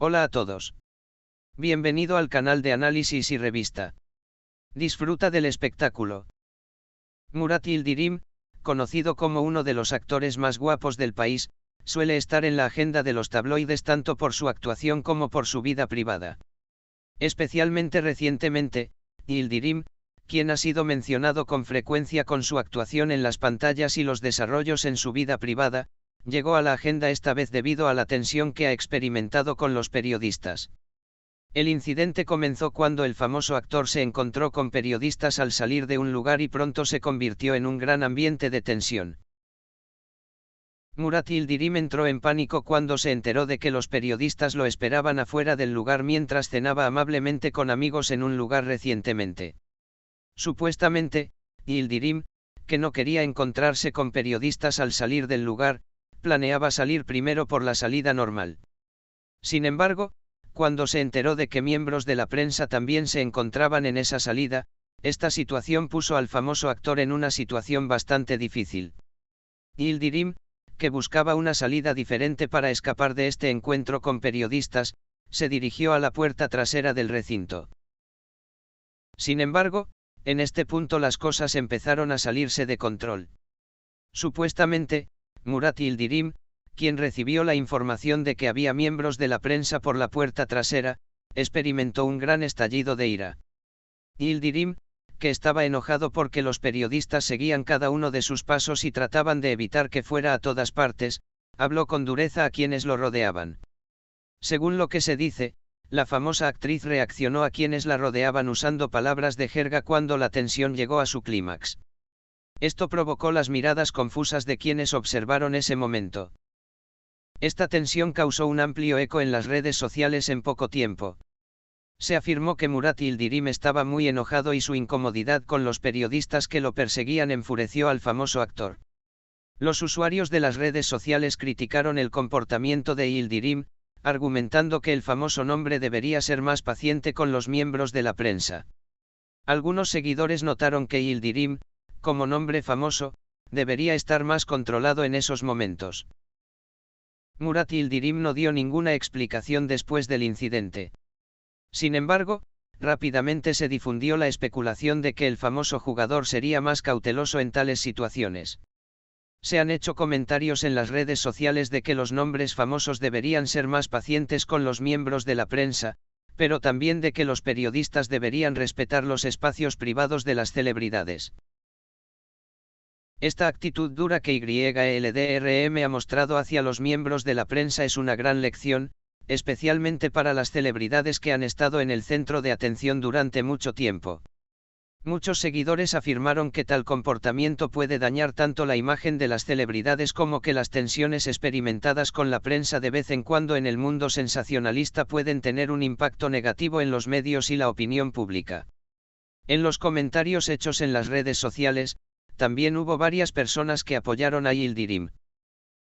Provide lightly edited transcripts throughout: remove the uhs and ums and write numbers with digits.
Hola a todos. Bienvenido al canal de análisis y revista. Disfruta del espectáculo. Murat Yildirim, conocido como uno de los actores más guapos del país, suele estar en la agenda de los tabloides tanto por su actuación como por su vida privada. Especialmente recientemente, Yildirim, quien ha sido mencionado con frecuencia con su actuación en las pantallas y los desarrollos en su vida privada, llegó a la agenda esta vez debido a la tensión que ha experimentado con los periodistas. El incidente comenzó cuando el famoso actor se encontró con periodistas al salir de un lugar y pronto se convirtió en un gran ambiente de tensión. Murat Yildirim entró en pánico cuando se enteró de que los periodistas lo esperaban afuera del lugar mientras cenaba amablemente con amigos en un lugar recientemente. Supuestamente, Yildirim, que no quería encontrarse con periodistas al salir del lugar, planeaba salir primero por la salida normal. Sin embargo, cuando se enteró de que miembros de la prensa también se encontraban en esa salida, esta situación puso al famoso actor en una situación bastante difícil. Yildirim, que buscaba una salida diferente para escapar de este encuentro con periodistas, se dirigió a la puerta trasera del recinto. Sin embargo, en este punto las cosas empezaron a salirse de control. Supuestamente, Murat Yildirim, quien recibió la información de que había miembros de la prensa por la puerta trasera, experimentó un gran estallido de ira. Yildirim, que estaba enojado porque los periodistas seguían cada uno de sus pasos y trataban de evitar que fuera a todas partes, habló con dureza a quienes lo rodeaban. Según lo que se dice, la famosa actriz reaccionó a quienes la rodeaban usando palabras de jerga cuando la tensión llegó a su clímax. Esto provocó las miradas confusas de quienes observaron ese momento. Esta tensión causó un amplio eco en las redes sociales en poco tiempo. Se afirmó que Murat Yildirim estaba muy enojado y su incomodidad con los periodistas que lo perseguían enfureció al famoso actor. Los usuarios de las redes sociales criticaron el comportamiento de Yildirim, argumentando que el famoso nombre debería ser más paciente con los miembros de la prensa. Algunos seguidores notaron que Yildirim, como nombre famoso, debería estar más controlado en esos momentos. Murat Yildirim no dio ninguna explicación después del incidente. Sin embargo, rápidamente se difundió la especulación de que el famoso jugador sería más cauteloso en tales situaciones. Se han hecho comentarios en las redes sociales de que los nombres famosos deberían ser más pacientes con los miembros de la prensa, pero también de que los periodistas deberían respetar los espacios privados de las celebridades. Esta actitud dura que YLDRM ha mostrado hacia los miembros de la prensa es una gran lección, especialmente para las celebridades que han estado en el centro de atención durante mucho tiempo. Muchos seguidores afirmaron que tal comportamiento puede dañar tanto la imagen de las celebridades como que las tensiones experimentadas con la prensa de vez en cuando en el mundo sensacionalista pueden tener un impacto negativo en los medios y la opinión pública. En los comentarios hechos en las redes sociales, también hubo varias personas que apoyaron a Yildirim.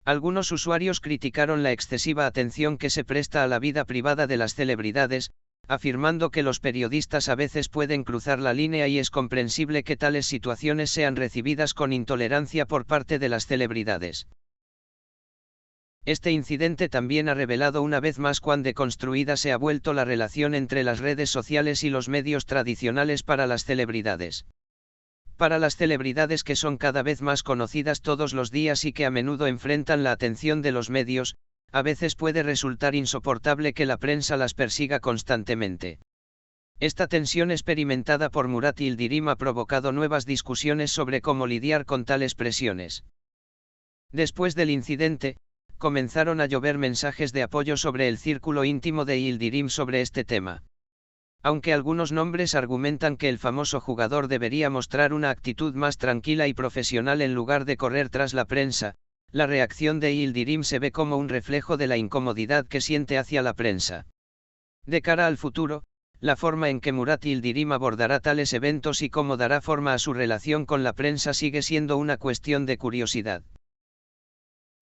Algunos usuarios criticaron la excesiva atención que se presta a la vida privada de las celebridades, afirmando que los periodistas a veces pueden cruzar la línea y es comprensible que tales situaciones sean recibidas con intolerancia por parte de las celebridades. Este incidente también ha revelado una vez más cuán deconstruida se ha vuelto la relación entre las redes sociales y los medios tradicionales para las celebridades. Para las celebridades que son cada vez más conocidas todos los días y que a menudo enfrentan la atención de los medios, a veces puede resultar insoportable que la prensa las persiga constantemente. Esta tensión experimentada por Murat Yildirim ha provocado nuevas discusiones sobre cómo lidiar con tales presiones. Después del incidente, comenzaron a llover mensajes de apoyo sobre el círculo íntimo de Yildirim sobre este tema. Aunque algunos nombres argumentan que el famoso jugador debería mostrar una actitud más tranquila y profesional en lugar de correr tras la prensa, la reacción de Yildirim se ve como un reflejo de la incomodidad que siente hacia la prensa. De cara al futuro, la forma en que Murat Yildirim abordará tales eventos y cómo dará forma a su relación con la prensa sigue siendo una cuestión de curiosidad.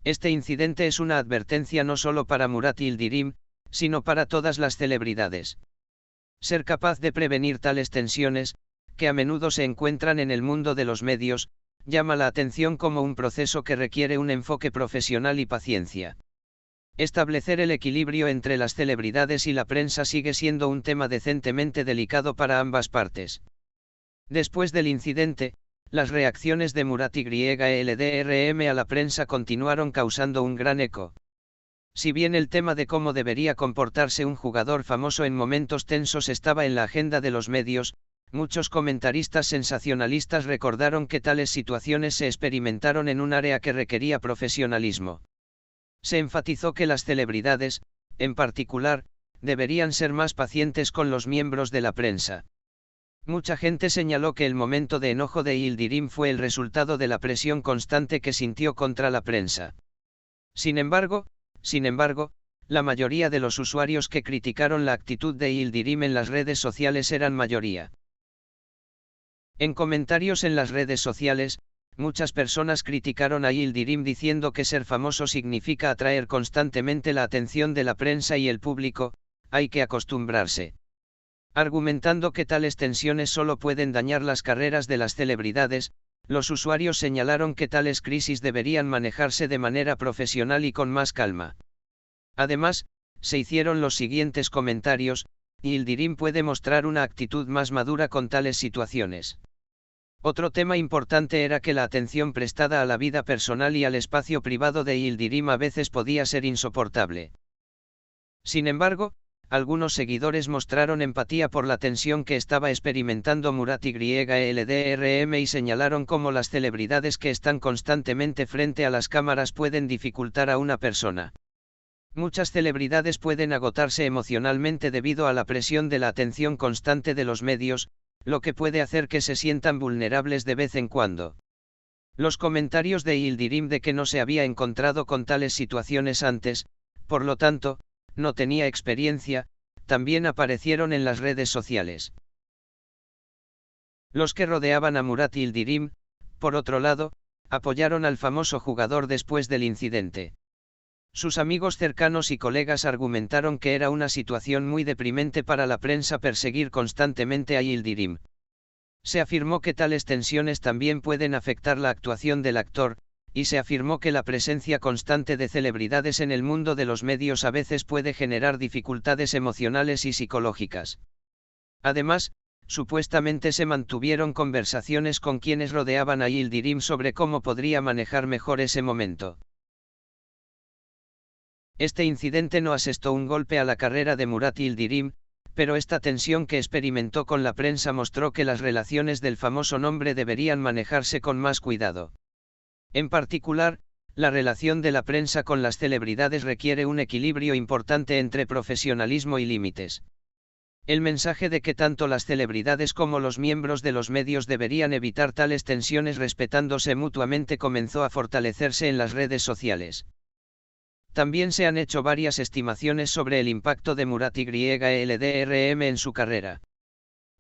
Este incidente es una advertencia no solo para Murat Yildirim, sino para todas las celebridades. Ser capaz de prevenir tales tensiones, que a menudo se encuentran en el mundo de los medios, llama la atención como un proceso que requiere un enfoque profesional y paciencia. Establecer el equilibrio entre las celebridades y la prensa sigue siendo un tema decentemente delicado para ambas partes. Después del incidente, las reacciones de Murat YLDRM a la prensa continuaron causando un gran eco. Si bien el tema de cómo debería comportarse un jugador famoso en momentos tensos estaba en la agenda de los medios, muchos comentaristas sensacionalistas recordaron que tales situaciones se experimentaron en un área que requería profesionalismo. Se enfatizó que las celebridades, en particular, deberían ser más pacientes con los miembros de la prensa. Mucha gente señaló que el momento de enojo de Yildirim fue el resultado de la presión constante que sintió contra la prensa. Sin embargo, la mayoría de los usuarios que criticaron la actitud de Yildirim en las redes sociales eran mayoría. En comentarios en las redes sociales, muchas personas criticaron a Yildirim diciendo que ser famoso significa atraer constantemente la atención de la prensa y el público, hay que acostumbrarse. Argumentando que tales tensiones solo pueden dañar las carreras de las celebridades, los usuarios señalaron que tales crisis deberían manejarse de manera profesional y con más calma. Además, se hicieron los siguientes comentarios: Yildirim puede mostrar una actitud más madura con tales situaciones. Otro tema importante era que la atención prestada a la vida personal y al espacio privado de Yildirim a veces podía ser insoportable. Sin embargo, algunos seguidores mostraron empatía por la tensión que estaba experimentando Murat YLDRM y señalaron cómo las celebridades que están constantemente frente a las cámaras pueden dificultar a una persona. Muchas celebridades pueden agotarse emocionalmente debido a la presión de la atención constante de los medios, lo que puede hacer que se sientan vulnerables de vez en cuando. Los comentarios de Yildirim de que no se había encontrado con tales situaciones antes, por lo tanto, no tenía experiencia, también aparecieron en las redes sociales. Los que rodeaban a Murat Yildirim, por otro lado, apoyaron al famoso jugador después del incidente. Sus amigos cercanos y colegas argumentaron que era una situación muy deprimente para la prensa perseguir constantemente a Yildirim. Se afirmó que tales tensiones también pueden afectar la actuación del actor, y se afirmó que la presencia constante de celebridades en el mundo de los medios a veces puede generar dificultades emocionales y psicológicas. Además, supuestamente se mantuvieron conversaciones con quienes rodeaban a Yildirim sobre cómo podría manejar mejor ese momento. Este incidente no asestó un golpe a la carrera de Murat Yildirim, pero esta tensión que experimentó con la prensa mostró que las relaciones del famoso nombre deberían manejarse con más cuidado. En particular, la relación de la prensa con las celebridades requiere un equilibrio importante entre profesionalismo y límites. El mensaje de que tanto las celebridades como los miembros de los medios deberían evitar tales tensiones respetándose mutuamente comenzó a fortalecerse en las redes sociales. También se han hecho varias estimaciones sobre el impacto de Murat YLDRM en su carrera.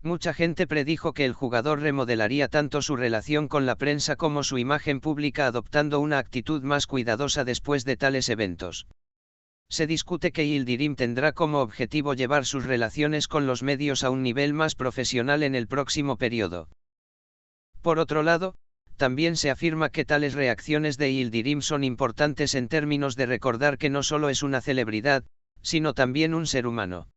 Mucha gente predijo que el jugador remodelaría tanto su relación con la prensa como su imagen pública adoptando una actitud más cuidadosa después de tales eventos. Se discute que Yildirim tendrá como objetivo llevar sus relaciones con los medios a un nivel más profesional en el próximo periodo. Por otro lado, también se afirma que tales reacciones de Yildirim son importantes en términos de recordar que no solo es una celebridad, sino también un ser humano.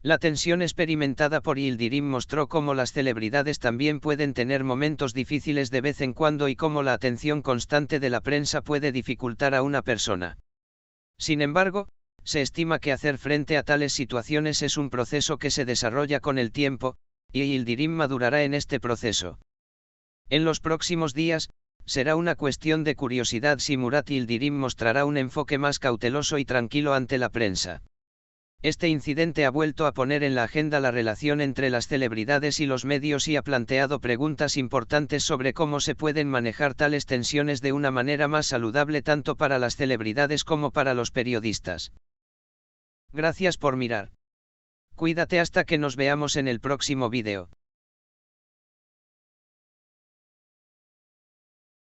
La tensión experimentada por Yildirim mostró cómo las celebridades también pueden tener momentos difíciles de vez en cuando y cómo la atención constante de la prensa puede dificultar a una persona. Sin embargo, se estima que hacer frente a tales situaciones es un proceso que se desarrolla con el tiempo, y Yildirim madurará en este proceso. En los próximos días, será una cuestión de curiosidad si Murat Yildirim mostrará un enfoque más cauteloso y tranquilo ante la prensa. Este incidente ha vuelto a poner en la agenda la relación entre las celebridades y los medios y ha planteado preguntas importantes sobre cómo se pueden manejar tales tensiones de una manera más saludable tanto para las celebridades como para los periodistas. Gracias por mirar. Cuídate hasta que nos veamos en el próximo vídeo.